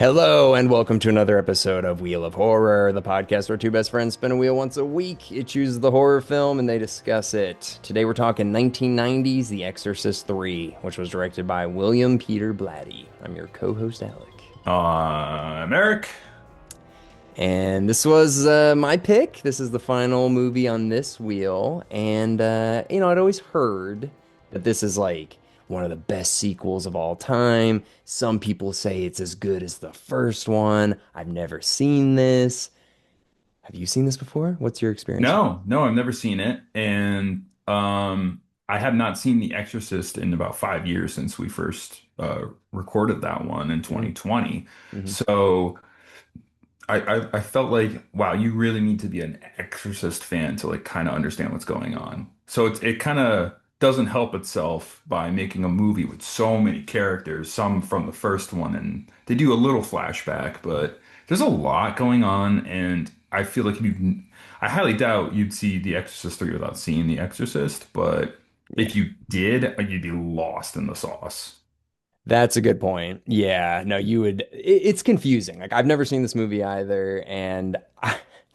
Hello, and welcome to another episode of Wheel of Horror, the podcast where two best friends spin a wheel once a week. It chooses the horror film and they discuss it. Today we're talking 1990s The Exorcist III, which was directed by William Peter Blatty. I'm your co host, Alec. Eric. And this was my pick. This is the final movie on this wheel. And, I'd always heard that this is like one of the best sequels of all time. Some people say it's as good as the first one. I've never seen this. Have you seen this before? What's your experience with it? No, I've never seen it, and I have not seen The Exorcist in about 5 years since we first recorded that one in Mhm, 2020. mhm. So I felt like, wow, you really need to be an Exorcist fan to like kind of understand what's going on. So it kind of doesn't help itself by making a movie with so many characters, some from the first one, and they do a little flashback, but there's a lot going on, and I feel like I highly doubt you'd see The Exorcist 3 without seeing The Exorcist, but Yeah. if you did, you'd be lost in the sauce. That's a good point. Yeah, no, you would. It's confusing. Like I've never seen this movie either, and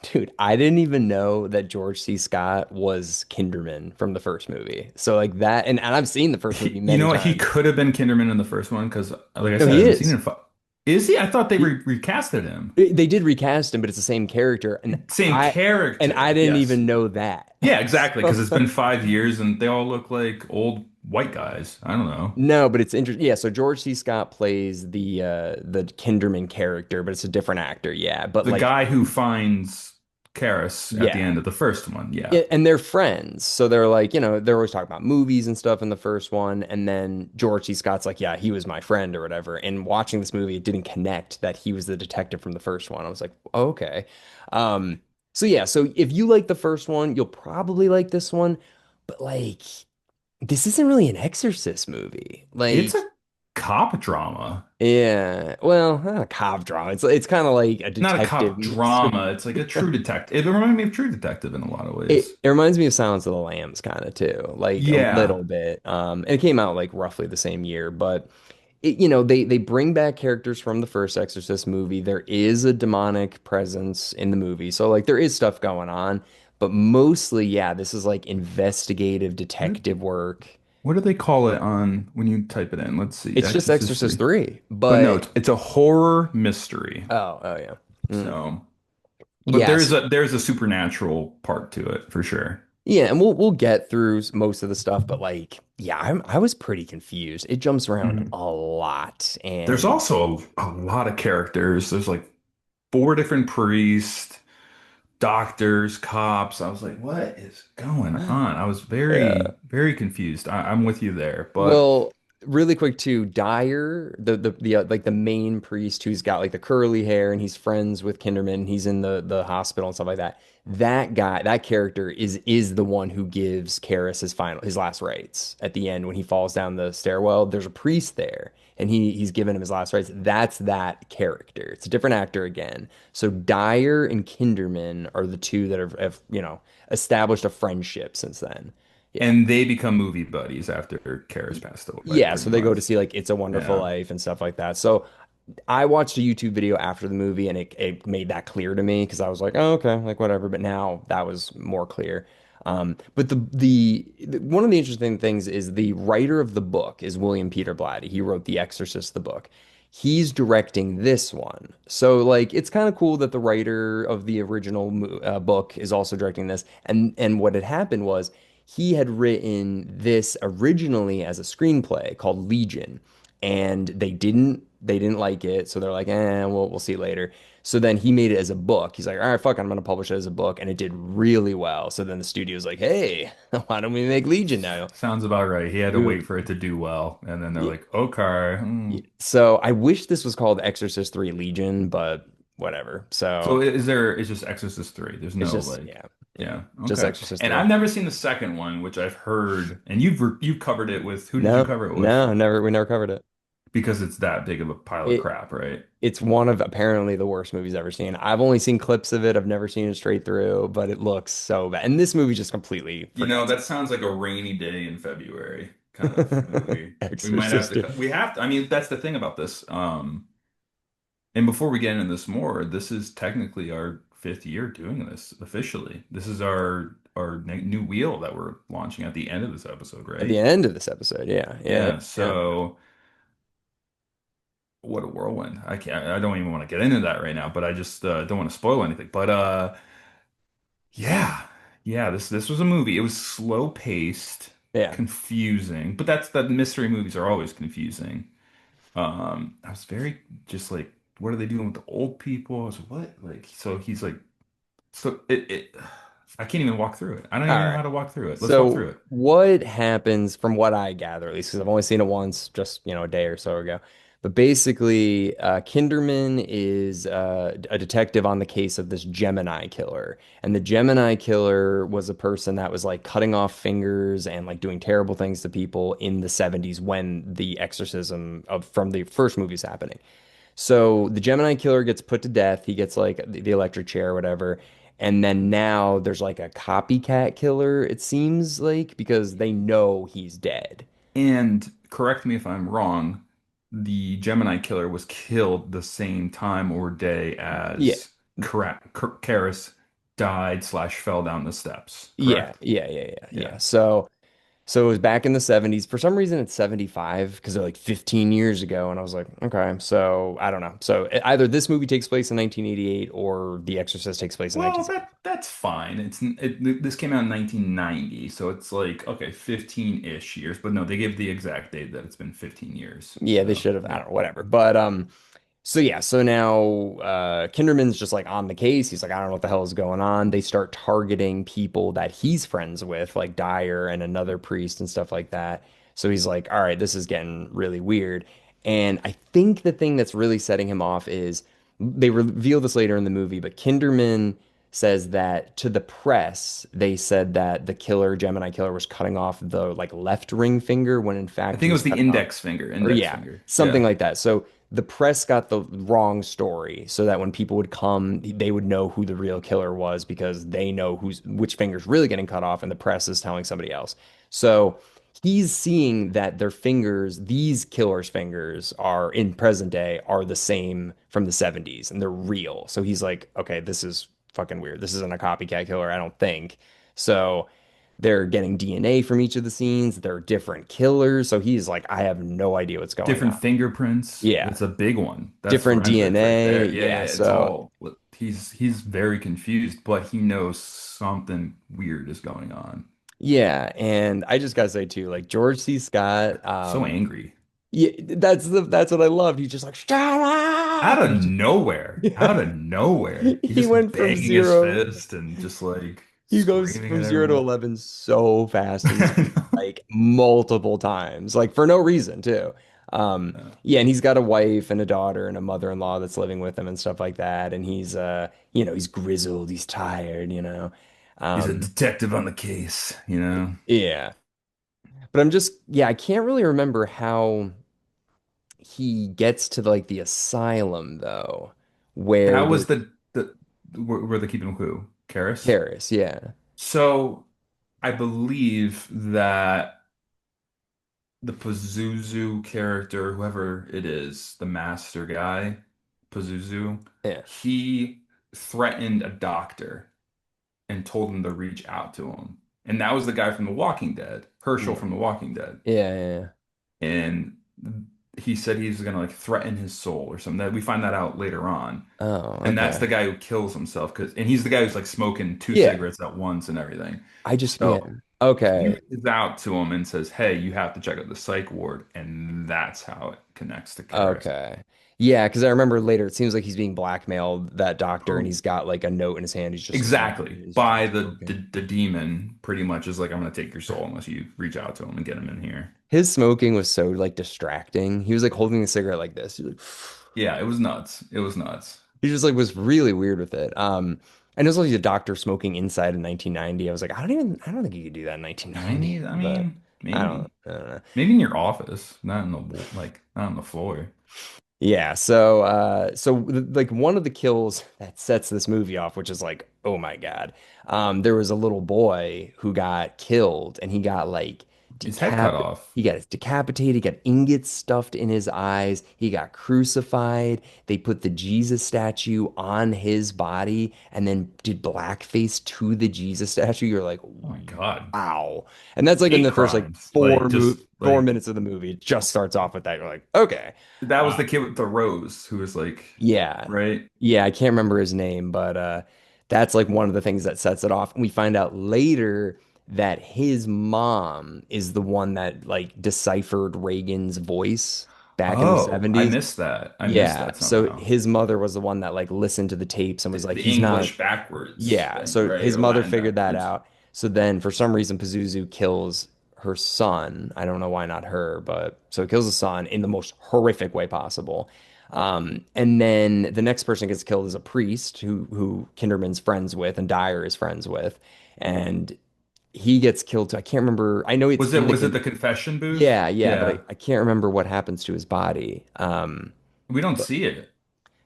dude, I didn't even know that George C. Scott was Kinderman from the first movie. So like that, and I've seen the first movie You many know what? He times. could have been Kinderman in the first one because, like I No, said, I he haven't seen it is. in five. Is he? I thought they He, recasted him. they did recast him, but it's the same character, Same I and I character. didn't Yes. even know that. Yeah, exactly. Because it's So, been 5 years and they all look like old white guys. I don't know. no, but it's interesting. Yeah, so George C. Scott plays the Kinderman character, but it's a different actor. Yeah, but The like. guy who finds Karis at the Yeah. end of the first one. Yeah. Yeah, and they're friends. So they're like, they're always talking about movies and stuff in the first one. And then George C. Scott's like, yeah, he was my friend or whatever. And watching this movie, it didn't connect that he was the detective from the first one. I was like, oh, okay. Um, so yeah, so if you like the first one, you'll probably like this one. But like, this isn't really an Exorcist movie. It's Like, a cop drama. yeah, well, not a cop drama. It's kind of like a Not a detective cop meets a drama. It's like a true detective. It reminded me of True Detective in a lot of ways. it reminds me of Silence of the Lambs kind of too, like a Yeah. little bit. And it came out like roughly the same year, but they bring back characters from the first Exorcist movie. There is a demonic presence in the movie, so like there is stuff going on, but mostly, yeah, this is like investigative detective work. What do they call it on when you type it in? Let's see, It's just Exorcist Exorcist 3. 3, But no, but it's a horror mystery. oh yeah. Mm. So, but Yes. there's a supernatural part to it for sure. Yeah, and we'll get through most of the stuff, but like, yeah, I was pretty confused. It jumps around Mhm. a lot, There's and also a lot of characters. There's like four different priests, doctors, cops. I was like, what is going on? I was yeah. very confused. I'm with you there, but Well, really quick too, Dyer, the like the main priest who's got like the curly hair and he's friends with Kinderman, he's in the hospital and stuff like that. That guy, that character is the one who gives Karras his last rites at the end when he falls down the stairwell. There's a priest there and he's giving him his last rites. That's that character. It's a different actor again. So Dyer and Kinderman are the two that have established a friendship since then. Yeah. and they become movie buddies after Kara's passed away, Yeah, pretty so they go to much. see like It's a Wonderful Yeah. Life and stuff like that. So I watched a YouTube video after the movie and it made that clear to me because I was like, oh, okay, like whatever. But now that was more clear. But one of the interesting things is the writer of the book is William Peter Blatty. He wrote The Exorcist, the book. He's directing this one. So like it's kind of cool that the writer of the original book is also directing this. And what had happened was he had written this originally as a screenplay called Legion, and they didn't like it, so they're like, we'll see later. So then he made it as a book. He's like, all right, fuck, I'm gonna publish it as a book, and it did really well. So then the studio's like, hey, why don't we make Legion now? Sounds about right. He had to wait Dude, for it to do well, and then they're yeah, like, okay. yeah. So I wish this was called Exorcist 3 Legion, but whatever. So So it's just Exorcist 3. There's it's no just like, yeah, yeah, yeah, just okay. Exorcist And 3. I've never seen the second one, which I've heard, and you've covered it with, who did you No, cover it with? no, never we never covered it. Because it's that big of a pile of It crap, right? It's one of apparently the worst movies I've ever seen. I've only seen clips of it. I've never seen it straight through, but it looks so bad. And this movie just completely You know, forgets that sounds like a rainy day in February kind of it. movie. We might have Exorcist. to, we have to, I mean, that's the thing about this. And before we get into this more, this is technically our fifth year doing this officially. This is our new wheel that we're launching at the end of this episode, At the right? end of this episode. Yeah, yeah, Yeah. yeah. So what a whirlwind. I can't. I don't even want to get into that right now. But I just don't want to spoil anything. But yeah, yeah. This was a movie. It was slow paced, Yeah. confusing. But that's that mystery movies are always confusing. I was very just like, what are they doing with the old people? I was what? Like, so he's like, so it I can't even walk through it. I don't All even know right. how to walk through it. Let's walk So through it. what happens from what I gather, at least because I've only seen it once, just a day or so ago. But basically, Kinderman is a detective on the case of this Gemini killer, and the Gemini killer was a person that was like cutting off fingers and like doing terrible things to people in the 70s when the exorcism of from the first movie is happening. So the Gemini killer gets put to death. He gets like the electric chair or whatever. And then now there's like a copycat killer, it seems like, because they know he's dead. And correct me if I'm wrong, the Gemini killer was killed the same time or day Yeah. as Karis died slash fell down the steps, Yeah. correct? Yeah. Yeah. Yeah. Yeah. Yeah. So it was back in the 70s. For some reason, it's 75 because they're like 15 years ago. And I was like, okay, so I don't know. So either this movie takes place in 1988 or The Exorcist takes place in Well, 1970. that's fine. This came out in 1990, so it's like okay, 15-ish years. But no, they give the exact date that it's been 15 years. Yeah, they So should have. I yeah. don't know, whatever. But so yeah, so now Kinderman's just like on the case. He's like, I don't know what the hell is going on. They start targeting people that he's friends with, like Dyer and another priest and stuff like that. So he's like, all right, this is getting really weird. And I think the thing that's really setting him off is they reveal this later in the movie, but Kinderman says that to the press, they said that the killer, Gemini killer, was cutting off the like left ring finger when in I fact he think it was was the cutting off, index finger. or Index yeah, finger. something Yeah. like that. So the press got the wrong story so that when people would come, they would know who the real killer was because they know which finger's really getting cut off, and the press is telling somebody else. So he's seeing that their fingers, these killers' fingers, are in present day are the same from the 70s and they're real. So he's like, okay, this is fucking weird. This isn't a copycat killer, I don't think. So they're getting DNA from each of the scenes. They're different killers. So he's like, I have no idea what's going Different on. fingerprints. Yeah. It's a big one. That's Different forensics right DNA. there. Yeah, Yeah. yeah. It's So all. He's very confused, but he knows something weird is going on. yeah. And I just gotta say too, like George C. Scott, So angry. yeah, that's what I loved. He's just like, shut Out up. And of nowhere, out of nowhere, he he just went from banging his zero. fist and just like He goes screaming from at 0 to everyone. 11 so fast in this movie, like multiple times, like for no reason too. Yeah, and he's got a wife and a daughter and a mother-in-law that's living with him and stuff like that. And he's he's grizzled, he's tired, you know. He's a Um, detective on the case, you know. yeah. But I can't really remember how he gets to like the asylum though, where How the was the were they keeping him who? Karis? Paris, yeah. So I believe that the Pazuzu character, whoever it is, the master guy, Pazuzu, Yeah. he threatened a doctor and told him to reach out to him. And that was the guy from The Walking Dead, Herschel Yeah. from The Walking Dead. Yeah, yeah. And he said he's gonna like threaten his soul or something. That we find that out later on. Oh, And that's okay. the guy who kills himself and he's the guy who's like smoking two Yeah. cigarettes at once and everything. Yeah. So he Okay. reaches out to him and says, "Hey, you have to check out the psych ward," and that's how it connects to Karis. Okay. Yeah, because I remember later it seems like he's being blackmailed, that doctor, and Oh, he's got like a note in his hand. He's just exactly. he's just like By smoking. the demon, pretty much is like, "I'm gonna take your soul unless you reach out to him and get him in here." His smoking was so like distracting. He was like holding the cigarette like this. He's like Yeah, it was nuts. It was nuts. he just like was really weird with it. I know he's a doctor smoking inside in 1990. I was like, I don't think you could do that in 1990, 90s, I but mean, maybe. I don't know. Maybe in your office, not in the not on the floor. Yeah, so like one of the kills that sets this movie off, which is like, oh my God. There was a little boy who got killed and he got like His head cut decap off. he got his decapitated, he got ingots stuffed in his eyes, he got crucified. They put the Jesus statue on his body and then did blackface to the Jesus statue. You're like, Oh my God. wow. And that's like in Hate the first like crimes. Like just 4 minutes of the movie. It just starts off with that. You're like, okay. that was Uh, the kid with the rose who was like, yeah. right? Yeah, I can't remember his name, but that's like one of the things that sets it off. And we find out later that his mom is the one that like deciphered Reagan's voice back in the Oh, I 70s. missed that. I missed Yeah, that so somehow. his mother was the one that like listened to the tapes and was like, The he's not. English backwards Yeah, thing, so right? his Or mother Latin figured that backwards. out. So then for some reason Pazuzu kills her son. I don't know why not her, but so he kills the son in the most horrific way possible. And then the next person gets killed is a priest who Kinderman's friends with and Dyer is friends with. And he gets killed too. I can't remember. I know it's in the Was it the confession booth? yeah, yeah, but Yeah. I can't remember what happens to his body. We don't But see it.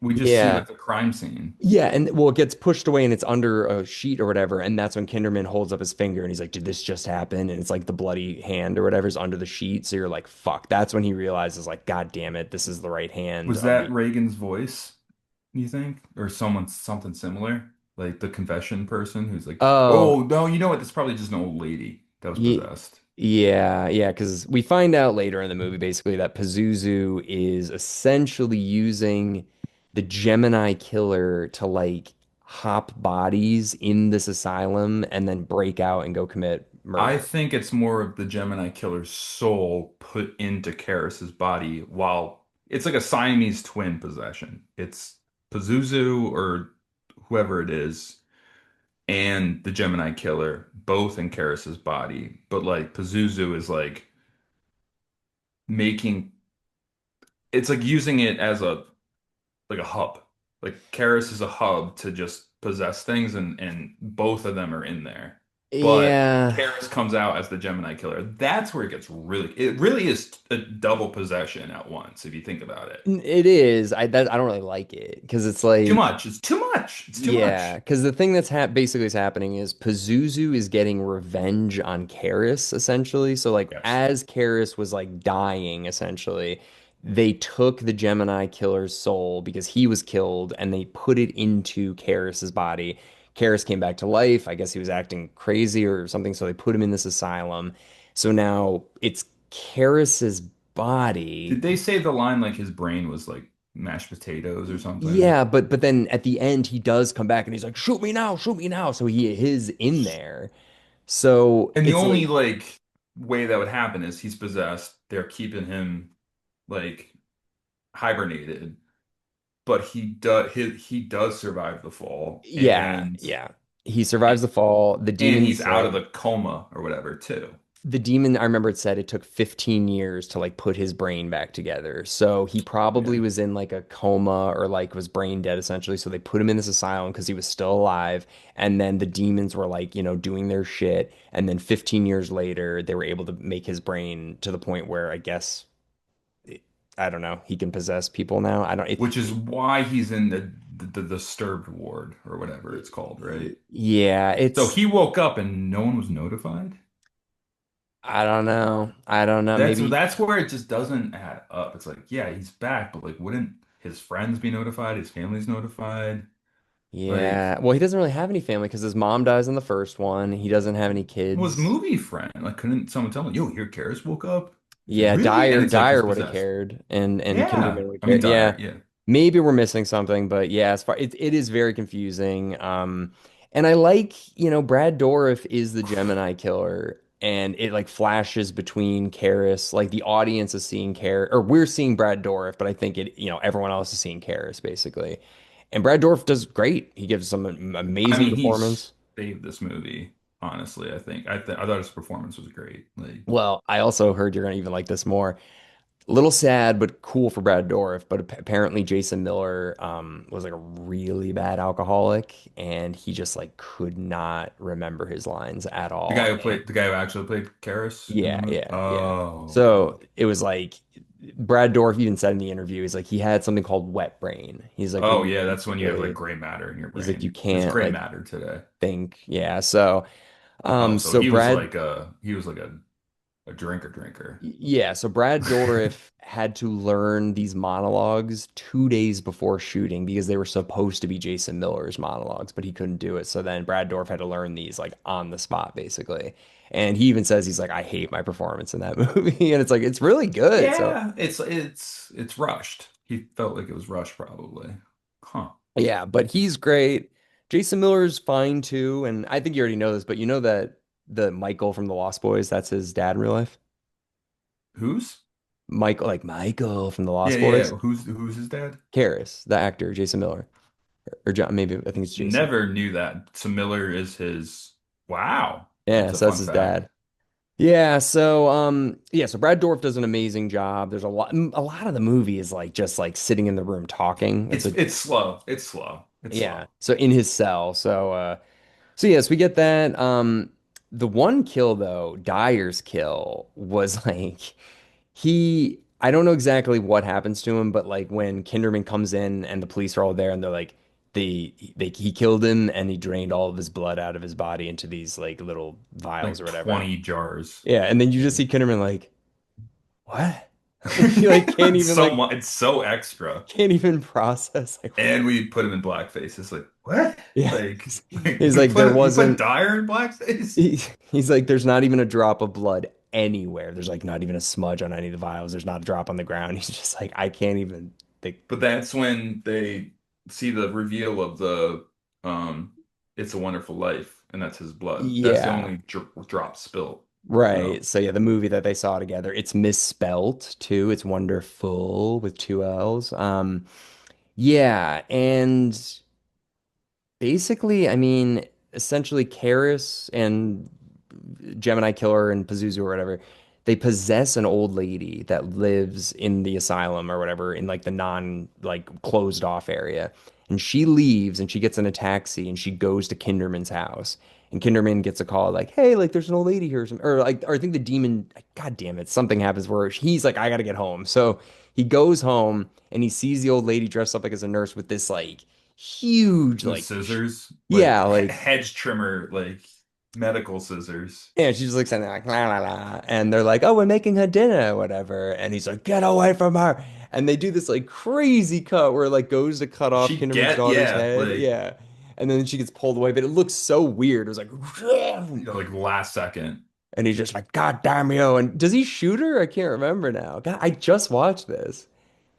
We just see yeah. like the crime scene. Yeah, and well, it gets pushed away and it's under a sheet or whatever, and that's when Kinderman holds up his finger and he's like, "Did this just happen?" And it's like the bloody hand or whatever's under the sheet. So you're like, "Fuck!" That's when he realizes, like, "God damn it, this is the right hand Was of that the." Reagan's voice, you think? Or someone something similar? Like the confession person who's like, Oh, oh no, you know what? It's probably just an old lady that was ye possessed. yeah, yeah, because we find out later in the movie basically that Pazuzu is essentially using the Gemini killer to like hop bodies in this asylum and then break out and go commit I murder. think it's more of the Gemini killer's soul put into Karras's body while it's like a Siamese twin possession. It's Pazuzu or whoever it is and the Gemini killer both in Karras's body, but like Pazuzu is like making it's like using it as a like a hub. Like Karras is a hub to just possess things and both of them are in there. But Yeah. Karras comes out as the Gemini killer. That's where it really is a double possession at once if you think about it. It is. I don't really like it because it's Too like much. It's too much. It's too yeah, much. because the thing that's basically is happening is Pazuzu is getting revenge on Karis essentially. So like Yes. as Karis was like dying essentially, they took the Gemini killer's soul because he was killed and they put it into Karis's body. Karis came back to life. I guess he was acting crazy or something, so they put him in this asylum. So now it's Karis's Did body. they say the line like his brain was like mashed potatoes or something? Yeah, but then at the end he does come back and he's like, "Shoot me now, shoot me now." So he is in there. So And the it's only like, like way that would happen is he's possessed. They're keeping him like hibernated, but he does survive the fall, yeah, yeah. He survives the fall. The and demon he's out of said the coma or whatever too. the demon, I remember it said it took 15 years to like put his brain back together. So he probably Yeah, was in like a coma or like was brain dead essentially. So they put him in this asylum because he was still alive. And then the demons were like, doing their shit. And then 15 years later, they were able to make his brain to the point where I guess I don't know. He can possess people now. I don't. which is why he's in the disturbed ward or whatever it's called, right? Yeah, So it's. he woke up and no one was notified. I don't know. I don't know. Maybe. That's where it just doesn't add up. It's like, yeah, he's back, but like, wouldn't his friends be notified? His family's notified? Like, Yeah. Well, he doesn't really have any family because his mom dies in the first one. He doesn't have any was kids. movie friend. Like, couldn't someone tell me, yo, here, Karras woke up? He's like, Yeah, really? And Dyer it's like he's Dyer would have possessed. cared, and Yeah. Kinderman would I mean, care. Yeah, Dyer, yeah. maybe we're missing something, but yeah, as far it is very confusing. And I like, Brad Dourif is the Gemini killer, and it like flashes between Karis, like the audience is seeing Karis, or we're seeing Brad Dourif, but I think everyone else is seeing Karis basically. And Brad Dourif does great. He gives some I amazing mean, he's performance. saved this movie, honestly, I think. I thought his performance was great. Like, Well, I also heard you're gonna even like this more. A little sad, but cool for Brad Dourif. But apparently, Jason Miller was like a really bad alcoholic, and he just like could not remember his lines at all. And the guy who actually played Karras in the yeah, movie. yeah, yeah. Oh, okay, So okay. it was like Brad Dourif even said in the interview, he's like he had something called wet brain. He's like when Oh, you yeah, eat that's when you have like good, gray matter in your he's like you brain. There's can't gray like matter today. think. Yeah. So Oh, so so Brad he was like a A drinker. Yeah, so Brad Dourif had to learn these monologues 2 days before shooting because they were supposed to be Jason Miller's monologues, but he couldn't do it. So then Brad Dourif had to learn these like on the spot, basically. And he even says he's like, I hate my performance in that movie. And it's like it's really good. So Yeah, it's rushed. He felt like it was rushed probably. Huh. yeah, but he's great. Jason Miller's fine too. And I think you already know this, but you know that the Michael from the Lost Boys, that's his dad in real life. Who's? Michael, like Michael from the Yeah, Lost yeah, Boys. yeah. Who's his dad? Karras, the actor, Jason Miller. Or John, maybe I think it's Jason. Never knew that. So Miller is his. Wow, Yeah, that's a so that's fun his fact. dad. Yeah, so yeah, so Brad Dourif does an amazing job. There's a lot of the movie is like just like sitting in the room talking. It's a It's slow. It's slow. It's yeah. slow. So in his cell. So yes, we get that. The one kill though, Dyer's kill was like I don't know exactly what happens to him, but like when Kinderman comes in and the police are all there and they're like he killed him and he drained all of his blood out of his body into these like little vials or Like whatever. 20 jars. Yeah, and then you just see Kinderman like, what? Like he like can't It's even so like much. It's so extra. can't even process like And we put him in blackface. It's like, what? yeah. Like, He's like there you put wasn't Dyer in blackface? he's like there's not even a drop of blood anywhere. There's like not even a smudge on any of the vials. There's not a drop on the ground. He's just like I can't even think. But that's when they see the reveal of the um It's a Wonderful Life, and that's his blood. That's the Yeah. only drop spilt, you know. Right. So yeah, the movie that they saw together, it's misspelt too. It's wonderful with two L's. Yeah, and basically, I mean, essentially Karis and Gemini Killer and Pazuzu or whatever, they possess an old lady that lives in the asylum or whatever in like the non like closed off area. And she leaves and she gets in a taxi and she goes to Kinderman's house. And Kinderman gets a call like, "Hey, like there's an old lady here," or like, or I think the demon, God damn it, something happens where he's like, "I gotta get home." So he goes home and he sees the old lady dressed up like as a nurse with this like huge The like, scissors, like yeah, like hedge trimmer, like medical scissors. yeah, she just looks at me like la la la, and they're like, "Oh, we're making her dinner or whatever," and he's like, "Get away from her!" And they do this like crazy cut where it like goes to cut off Kinderman's daughter's Yeah, head, like, yeah, and then she gets pulled away, but it looks so weird. It was like, you know, like last second. and he's just like, "God damn you!" And does he shoot her? I can't remember now. God, I just watched this.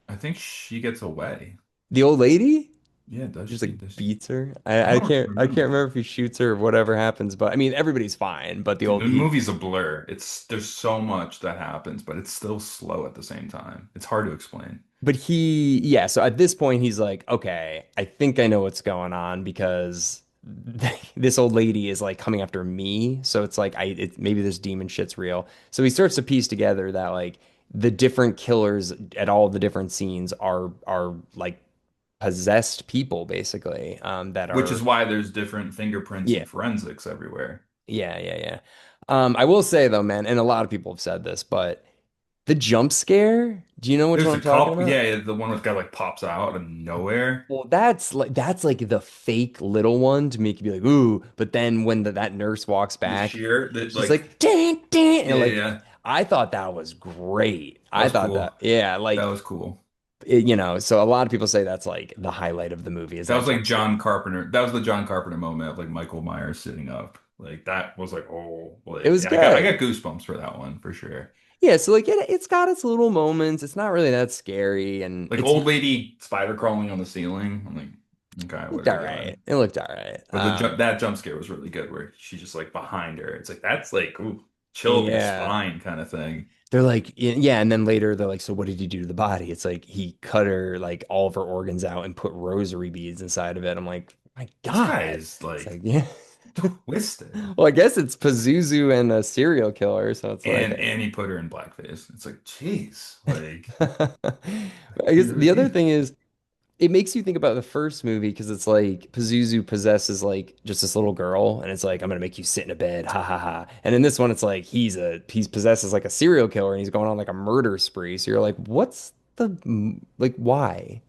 I think she gets away. The old lady Yeah, does just she? like Does she? beats her. I don't I can't remember. remember if he shoots her or whatever happens, but I mean everybody's fine. But the Dude, old the he movie's a blur. It's there's so much that happens, but it's still slow at the same time. It's hard to explain. But yeah, so at this point he's like, okay, I think I know what's going on because this old lady is like coming after me. So it's like maybe this demon shit's real. So he starts to piece together that like the different killers at all the different scenes are like possessed people basically that Which is are why there's different fingerprints yeah, and forensics everywhere. yeah. I will say though, man, and a lot of people have said this, but the jump scare, do you know which one There's I'm a talking couple, about? yeah, the one with guy like pops out of nowhere. Well, that's like the fake little one to make you be like, ooh. But then when that nurse walks The back, sheer that she's like like, ding, ding, yeah, and yeah, like yeah. I thought that was great. That I was thought cool. that, yeah, That like was cool. so a lot of people say that's like the highlight of the movie is That that was like jump scare. John Carpenter. That was the John Carpenter moment of like Michael Myers sitting up. Like that was like, oh, It like was yeah, I good. got goosebumps for that one for sure. Yeah, so like it's got its little moments. It's not really that scary, and Like it's old lady spider crawling on the ceiling. I'm like, okay, what looked are we all doing? right. It looked all right. But that jump scare was really good where she's just like behind her. It's like that's like ooh, chill up your Yeah. spine kind of thing. They're like, yeah, and then later they're like, so what did he do to the body? It's like he cut her like all of her organs out and put rosary beads inside of it. I'm like, my This guy God. is It's like like, yeah. twisted. Well, I guess it's Pazuzu and a serial killer, so it's like, And he put her in blackface. It's like, jeez, like I guess you're the the other demon. thing is it makes you think about the first movie because it's like Pazuzu possesses like just this little girl, and it's like I'm gonna make you sit in a bed, ha ha ha. And in this one, it's like he's possesses like a serial killer, and he's going on like a murder spree. So you're like, what's the like why?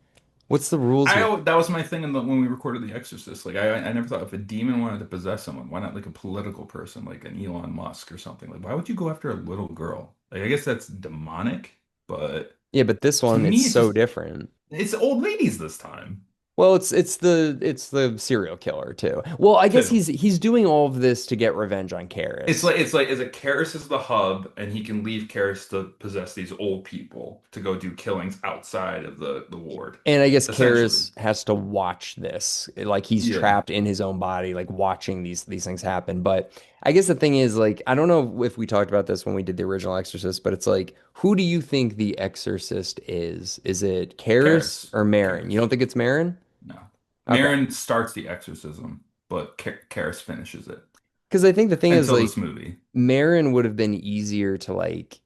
What's the rules here? That was my thing when we recorded The Exorcist. Like I never thought if a demon wanted to possess someone, why not like a political person like an Elon Musk or something? Like why would you go after a little girl? Like I guess that's demonic, but Yeah, but this to one, it's me it's so just different. it's old ladies this time Well, it's the serial killer too. Well, I guess too. he's doing all of this to get revenge on Karis. It's like is it Karis is the hub and he can leave Karis to possess these old people to go do killings outside of the ward, And I guess essentially. Karis has to watch this. Like he's Yeah, trapped in his own body, like watching these things happen. But I guess the thing is, like, I don't know if we talked about this when we did the original Exorcist, but it's like, who do you think the Exorcist is? Is it Karis Karis. or Marin? You Karis. don't think it's Marin? No. Okay. Marin starts the exorcism, but Karis finishes it Because I think the thing is, until like, this movie. Marin would have been easier to like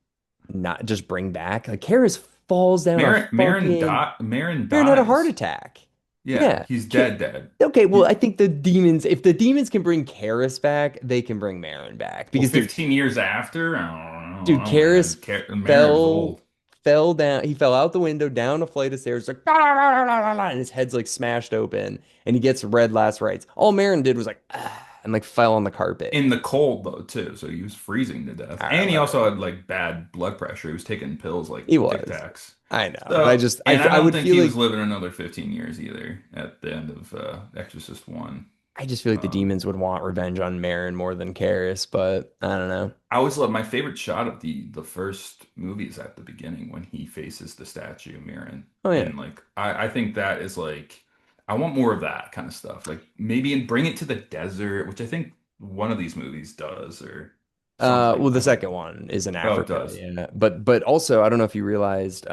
not just bring back. Like Karis falls down a fucking. Marin Marin had a heart dies. attack. Yeah, Yeah. he's dead. Okay, well, I He, think the demons, if the demons can bring Karis back, they can bring Marin back. well, Because, 15 years after, dude, I don't know, Karis man. Marin's fell old. fell down. He fell out the window down a flight of stairs, like and his head's like smashed open, and he gets red last rites. All Marin did was like and like fell on the carpet. In the cold though, too, so he was freezing to death. All right, And he also whatever. had like bad blood pressure. He was taking pills like He Tic was. Tacs. I know, but I So, just and I I don't would think feel he was like living another 15 years either at the end of Exorcist 1. I just feel like the Um, demons would want revenge on Marin more than Karis, but I don't know. I always love my favorite shot of the first movie is at the beginning when he faces the statue Mirren. Oh yeah. And like I think that is like I want more of that kind of stuff. Like maybe bring it to the desert, which I think one of these movies does or Well, something. the I don't second one is in Oh, it Africa, does. yeah. But also, I don't know if you realized,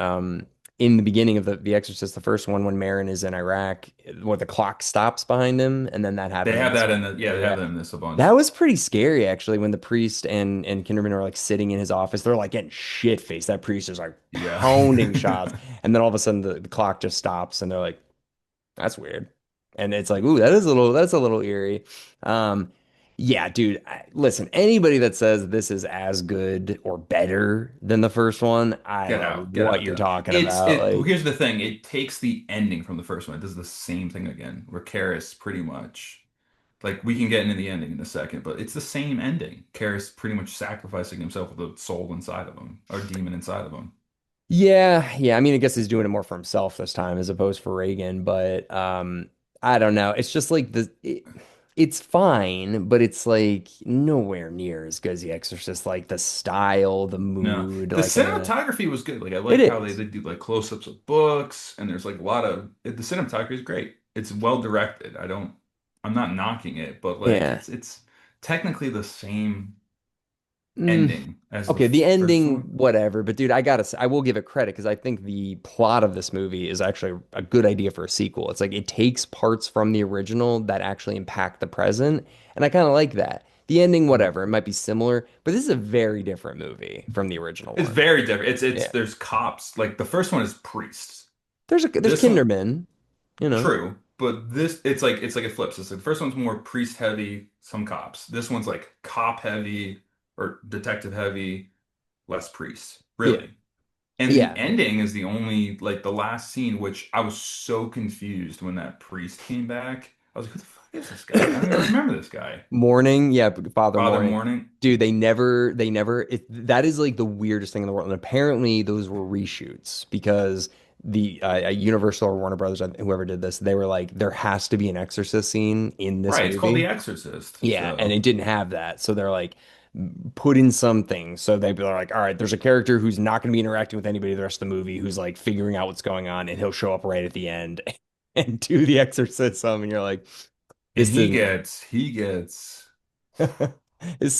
in the beginning of the Exorcist, the first one, when Marin is in Iraq, where the clock stops behind him, and then that They happened in have this that in one the too, they yeah. have that in this a That bunch. was pretty scary, actually, when the priest and Kinderman are like sitting in his office. They're like getting shit faced. That priest is like Yeah. pounding shots, and then all of a sudden the clock just stops, and they're like, that's weird. And it's like, ooh, that's a little eerie. Um, yeah, dude, listen, anybody that says this is as good or better than the first one, I don't know Get what out, you're get out. talking about. Well, Like, here's the thing. It takes the ending from the first one. It does the same thing again, where Karis pretty much like we can get into the ending in a second, but it's the same ending. Karis pretty much sacrificing himself with a soul inside of him, or demon inside of him. yeah. I mean, I guess he's doing it more for himself this time as opposed for Reagan, but I don't know. It's just like it's fine, but it's like nowhere near as good as The Exorcist. Like the style, the No, mood, the like cinematography was good. Like I it like how is. they do like close-ups of books, and there's like a lot of the cinematography is great. It's well directed. I'm not knocking it, but like Yeah. it's technically the same Mm, ending as the okay, the first ending, one. whatever. But dude, I will give it credit because I think the plot of this movie is actually a good idea for a sequel. It's like it takes parts from the original that actually impact the present, and I kind of like that. The ending, Mhm. whatever, it might be similar, but this is a very different movie from the original It's one. very different. Yeah, There's cops. Like the first one is priests. there's This one, Kinderman, you know. true, but this it's like it flips. It's like the first one's more priest heavy, some cops. This one's like cop heavy or detective heavy, less priests. Yeah, Really. And the yeah. ending is the only like the last scene, which I was so confused when that priest came back. I was like, who the fuck is this guy? I don't even remember this guy. Morning, yeah, Father Father Morning. Morning. Dude, they never, that is like the weirdest thing in the world. And apparently those were reshoots because the Universal or Warner Brothers, whoever did this, they were like, there has to be an Exorcist scene in this Right, it's called The movie. Exorcist. Yeah, and So, it didn't have that. So they're like, put in something. So they're like, all right, there's a character who's not going to be interacting with anybody the rest of the movie, who's like figuring out what's going on, and he'll show up right at the end and do the exorcism. And you're like, and this didn't. he gets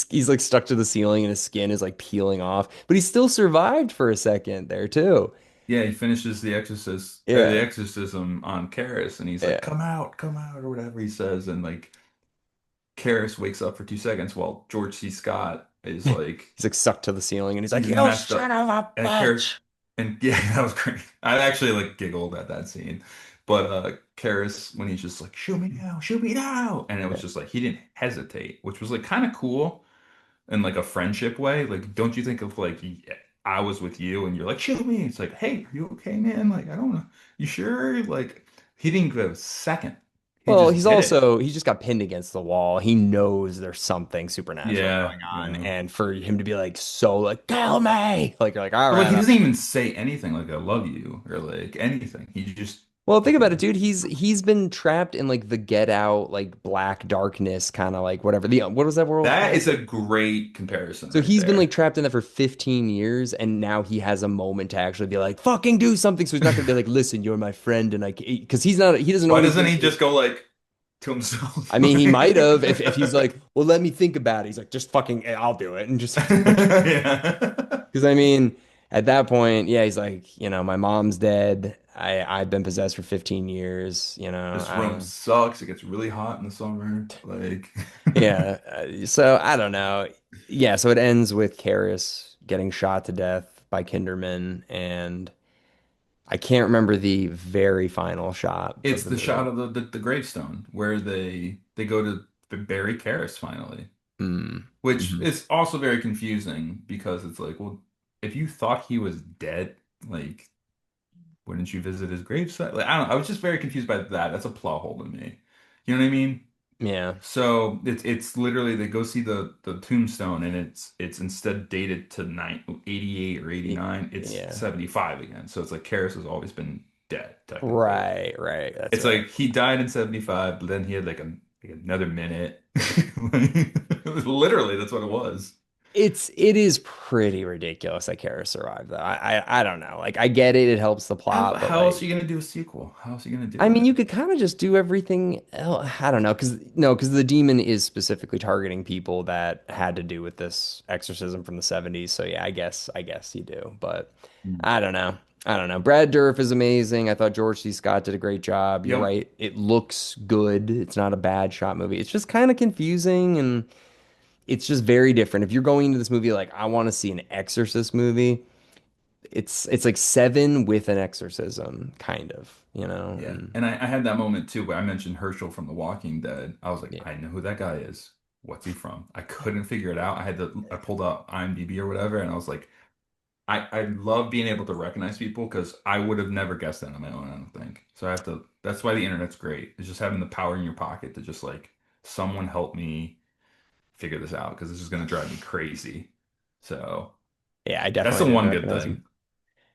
He's like stuck to the ceiling and his skin is like peeling off, but he still survived for a second there too. yeah, he finishes the Yeah, exorcism on Karis, and he's like, yeah. come out," or whatever he says, and like Karis wakes up for 2 seconds while George C. Scott is like He's like stuck to the ceiling and he's like, he's "You messed son up, of a and Karis bitch!" and yeah, that was great. I actually like giggled at that scene, but Karis when he's just like, shoot me now," and it was Yeah. just like he didn't hesitate, which was like kind of cool in like a friendship way. Like, don't you think of like I was with you and you're like, shoot me. It's like, hey, are you okay, man? Like, I don't know. You sure? Like, he didn't give a second. He Well, just he's did it. also he just got pinned against the wall. He knows there's something supernatural Yeah, going on, yeah. and for him to be like so like kill me, like you're like all But like, right. he doesn't even say anything like, I love you or like anything. He just, Well, think about it, dude. He's been trapped in like the Get Out, like black darkness, kind of like whatever. The what was that world that called? is a great comparison So right he's been like there. trapped in that for 15 years, and now he has a moment to actually be like, "Fucking do something." So he's not gonna be like, "Listen, you're my friend," and like, because he's not, he doesn't Why always doesn't do he it. just go like to I himself? mean, he might have if he's Like- like, "Well, let me think about it." He's like, "Just fucking, I'll do it," and just Yeah. because I mean, at that point, yeah, he's like, my mom's dead. I've been possessed for 15 years. This I don't room know. sucks. It gets really hot in the summer. Like, Yeah. So I don't know. Yeah. So it ends with Karras getting shot to death by Kinderman, and I can't remember the very final shot of it's the the shot movie. of the gravestone where they go to bury Karis finally, Mm. which Hmm. is also very confusing because it's like, well, if you thought he was dead, like, wouldn't you visit his gravesite? Like, I don't know. I was just very confused by that. That's a plot hole to me. You know what I mean? Yeah. So it's literally they go see the tombstone and it's instead dated to 88 or 89, it's Yeah. 75 again. So it's like Karis has always been dead, technically. Right. Right. That's It's right. like he died in 75, but then he had like another minute. Literally, that's what it was. It is pretty ridiculous that Kara survived though. I don't know. Like I get it, it helps the How plot, but how else are like you gonna do a sequel? How else are you gonna do I mean it? you could kind of just do everything else. I don't know, because the demon is specifically targeting people that had to do with this exorcism from the 70s. So yeah, I guess you do. But Hmm. I don't know. I don't know. Brad Dourif is amazing. I thought George C. Scott did a great job. You're Yep. right. It looks good. It's not a bad shot movie. It's just kind of confusing and it's just very different. If you're going into this movie like I want to see an Exorcist movie, it's like Seven with an exorcism, kind of, Yeah. and And I had that moment too where I mentioned Herschel from The Walking Dead. I was like, yeah, I know who that guy is. What's he from? I couldn't figure it out. I pulled up IMDb or whatever, and I was like, I love being able to recognize people because I would have never guessed that on my own, I don't think. So I have to, that's why the internet's great. It's just having the power in your pocket to just like, someone help me figure this out because this is going to drive me crazy. So yeah, I that's the definitely didn't one good recognize him. thing.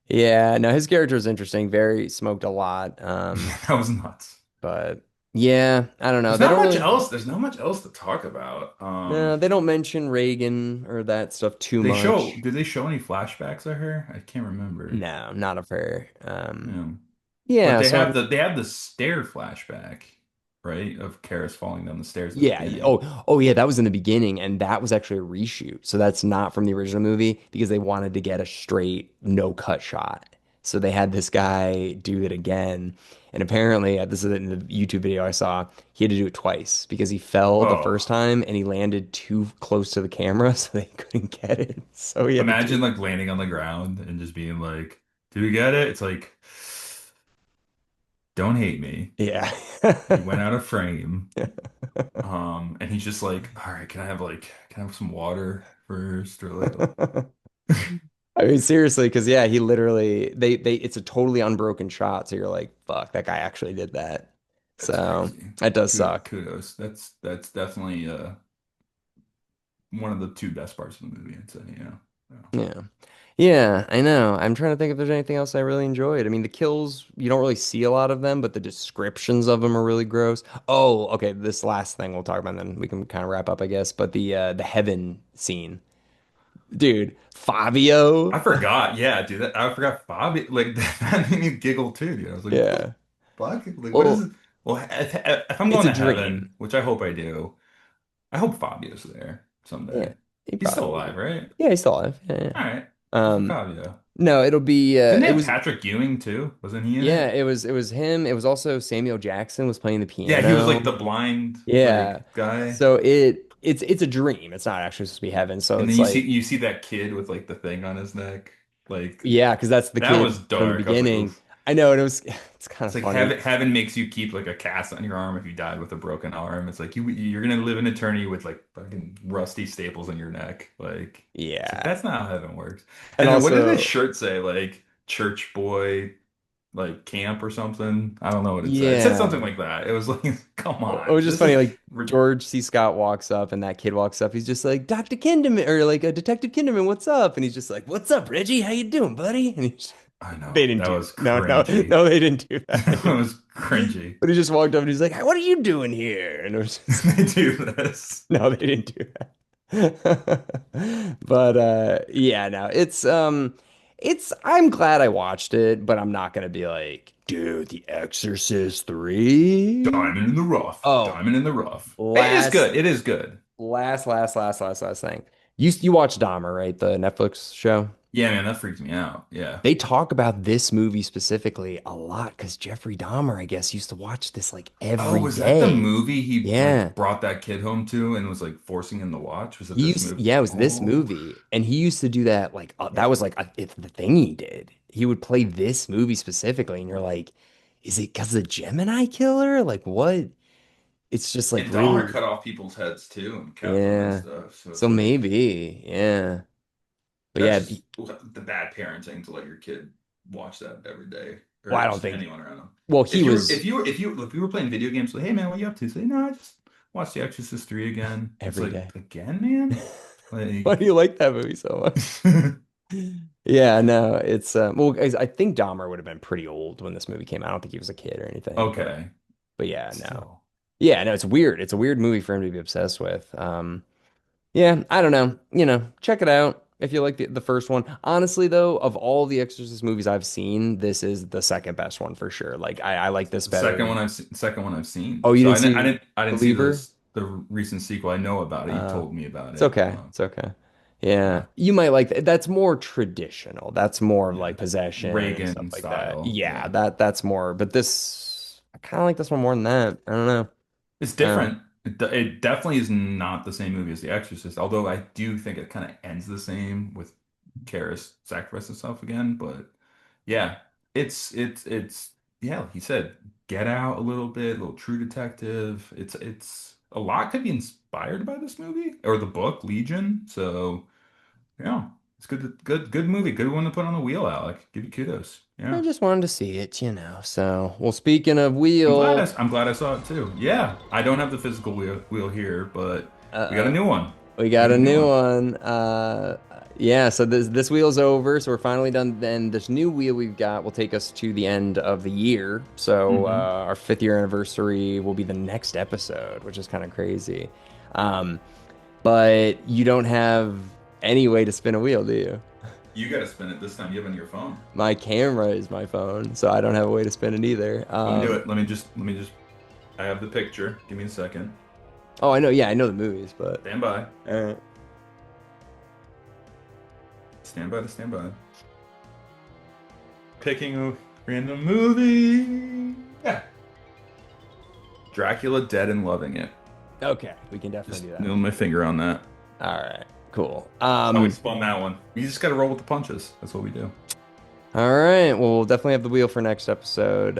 Yeah, no, his character is interesting. Very smoked a lot. That was nuts. But yeah, I don't know. They don't really, There's not much else to talk about. no, they don't mention Reagan or that stuff too much. Did they show any flashbacks of her? I can't remember. No, not of her. Yeah. But Yeah, so I they have the stair flashback, right? Of Karis falling down the stairs at the Yeah. beginning. Oh, yeah. That was in the beginning, and that was actually a reshoot. So that's not from the original movie because they wanted to get a straight no cut shot. So they had this guy do it again, and apparently, this is in the YouTube video I saw. He had to do it twice because he fell the Oh, first time and he landed too close to the camera, so they couldn't get it. So he had to do imagine it. like landing on the ground and just being like, "Do we get it?" It's like, "Don't hate me." Yeah. He went out of frame. And he's just like, "All right, can I have some water first?" Or like, I mean, seriously, because yeah, he literally it's a totally unbroken shot. So you're like, fuck, that guy actually did that. that's So crazy. that does suck. Kudos. That's definitely one of the two best parts of the movie, I'd say, yeah. Yeah. Yeah. Yeah, I know. I'm trying to think if there's anything else I really enjoyed. I mean, the kills, you don't really see a lot of them, but the descriptions of them are really gross. Oh, okay, this last thing we'll talk about, and then we can kind of wrap up, I guess. But the heaven scene. Dude, I Fabio. forgot. Yeah, dude. I forgot Bobby. Like that made me giggle too, dude. I was like, what the Yeah. fuck? Like, what is Well, it? Well, if I'm it's going a to heaven, dream. which I hope I do, I hope Fabio's there Yeah, someday. he He's still probably will be. alive, right? Yeah, he's still alive. Yeah, yeah. All right. Good for Um, Fabio. no, it'll be Didn't they it have was Patrick Ewing too? Wasn't he in yeah, it? it was him. It was also Samuel Jackson was playing the Yeah, he was piano. like the blind Yeah. like guy. So it's a dream. It's not actually supposed to be heaven. So And then it's like you see that kid with like the thing on his neck. Like yeah, because that's the that kid was from the dark. I was like, beginning. oof. I know, and it was it's kind It's of like funny. heaven makes you keep like a cast on your arm if you died with a broken arm. It's like you're gonna live an eternity with like fucking rusty staples in your neck. Like it's like Yeah. that's not how heaven works. And And then what did his also, shirt say? Like church boy, like camp or something? I don't know what it said. It said something yeah. like that. It was like, come It on, was just this funny, is like George C. Scott walks up and that kid walks up. He's just like, Dr. Kinderman, or like a Detective Kinderman, what's up? And he's just like, what's up, Reggie? How you doing, buddy? And I they know didn't that do was no, no, cringy. no, they didn't do that. That was cringy. But he just walked up and he's like, what are you doing here? And it was just They do this. no, they didn't do that. But yeah, no, it's I'm glad I watched it, but I'm not gonna be like, dude, The Exorcist 3. Diamond in the rough. Oh, Diamond in the rough. It is last good. It is good. last thing. You watched Dahmer, right? The Netflix show. Yeah, man, that freaks me out. Yeah. They talk about this movie specifically a lot because Jeffrey Dahmer, I guess, used to watch this like Oh, every was that the day. movie he Yeah. like brought that kid home to and was like forcing him to watch? Was it this movie? Yeah, it was this Oh, movie, and he used to do that. Like that was like it's the thing he did. He would play this movie specifically, and you're like, is it because of Gemini Killer? Like what? It's just like and Dahmer really, cut off people's heads too and kept them and yeah. stuff. So So it's like maybe, yeah, but that's yeah. just the bad parenting to let your kid watch that every day Well, or I don't just think. anyone around them. Well, he was If you were playing video games, like, hey man, what are you up to? Say, no, I just watched The Exorcist 3 again. It's every like day. again, man? Why Like do you like that movie so much? Yeah, no, it's well, I think Dahmer would have been pretty old when this movie came out. I don't think he was a kid or anything, okay. but yeah, no. Still. Yeah, no, it's weird. It's a weird movie for him to be obsessed with. Yeah, I don't know. Check it out if you like the first one. Honestly, though, of all the Exorcist movies I've seen, this is the second best one for sure. Like I like this The better. second one I've seen. Oh, you So didn't see I didn't see Believer? this the recent sequel. I know about it. You Uh, told me about it's it. okay. It's okay. Yeah, Yeah. you might like that. That's more traditional. That's more of Yeah. like possession and stuff Reagan like that. style. Yeah, Yeah. that's more. But this, I kind of like this one more than that. I don't know. It's Uh, different. It definitely is not the same movie as The Exorcist, although I do think it kind of ends the same with Karis sacrificing himself again. But yeah, it's yeah, like he said, get out a little bit, a little True Detective. It's a lot could be inspired by this movie or the book Legion. So yeah, it's good movie, good one to put on the wheel, Alec. Give you kudos. I Yeah. just wanted to see it. So, well, speaking of wheel, I'm glad I saw it too. Yeah, I don't have the physical wheel here, but we got a uh-oh. new one. We We got got a a new new one. one. Yeah, so this wheel's over, so we're finally done. Then this new wheel we've got will take us to the end of the year. So Hmm. our 5th year anniversary will be the next episode, which is kind of crazy. Um, but you don't have any way to spin a wheel, do you? You got to spin it this time. You have it on your phone. My camera is my phone, so I don't have a way to spin it either. Let me do it. Let me just. I have the picture. Give me a second. Oh, I know. Yeah, I know the movies, but Stand by. uh, Stand by to stand by. Picking a random movie. Yeah. Dracula Dead and Loving It. okay, we can definitely Just do that. noodle my finger on that. All right, cool. Oh, we spun that one. You just got to roll with the punches. That's what we do. All right. Well, we'll definitely have the wheel for next episode.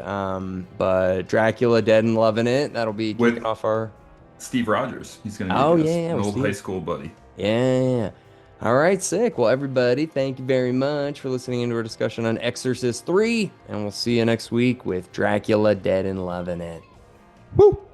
But Dracula Dead and Loving It. That'll be kicking With off our. Steve Rogers. He's going to be Oh, a yeah, guest. yeah, An with old high Steve. school buddy. Yeah, yeah, yeah. All right, sick. Well, everybody, thank you very much for listening into our discussion on Exorcist 3. And we'll see you next week with Dracula Dead and Loving It. Woo!